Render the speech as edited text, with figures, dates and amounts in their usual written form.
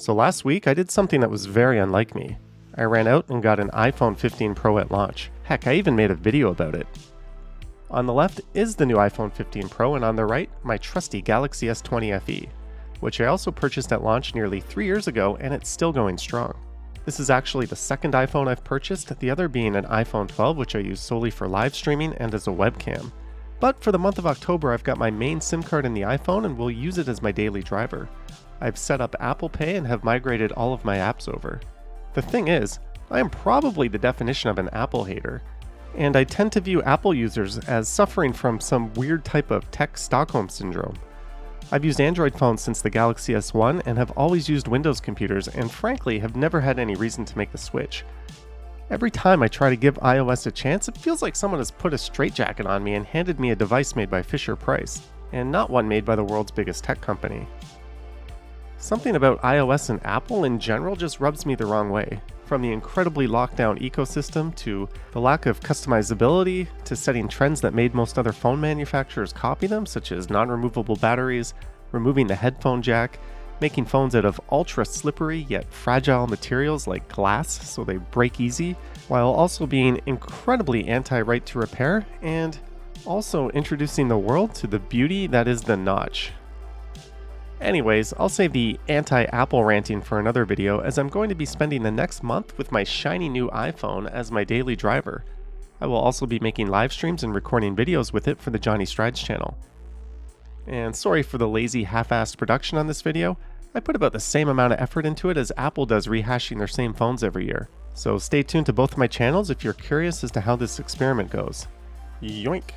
So last week I did something that was very unlike me. I ran out and got an iPhone 15 Pro at launch. Heck, I even made a video about it. On the left is the new iPhone 15 Pro, and on the right, my trusty Galaxy S20 FE, which I also purchased at launch nearly 3 years ago, and it's still going strong. This is actually the second iPhone I've purchased, the other being an iPhone 12, which I use solely for live streaming and as a webcam. But for the month of October, I've got my main SIM card in the iPhone and will use it as my daily driver. I've set up Apple Pay and have migrated all of my apps over. The thing is, I am probably the definition of an Apple hater, and I tend to view Apple users as suffering from some weird type of tech Stockholm syndrome. I've used Android phones since the Galaxy S1 and have always used Windows computers, and frankly have never had any reason to make the switch. Every time I try to give iOS a chance, it feels like someone has put a straitjacket on me and handed me a device made by Fisher-Price, and not one made by the world's biggest tech company. Something about iOS and Apple in general just rubs me the wrong way. From the incredibly locked down ecosystem, to the lack of customizability, to setting trends that made most other phone manufacturers copy them, such as non-removable batteries, removing the headphone jack, making phones out of ultra slippery yet fragile materials like glass so they break easy, while also being incredibly anti-right to repair, and also introducing the world to the beauty that is the notch. Anyways, I'll save the anti-Apple ranting for another video, as I'm going to be spending the next month with my shiny new iPhone as my daily driver. I will also be making live streams and recording videos with it for the Johnny Strides channel. And sorry for the lazy half-assed production on this video. I put about the same amount of effort into it as Apple does rehashing their same phones every year. So stay tuned to both of my channels if you're curious as to how this experiment goes. Yoink!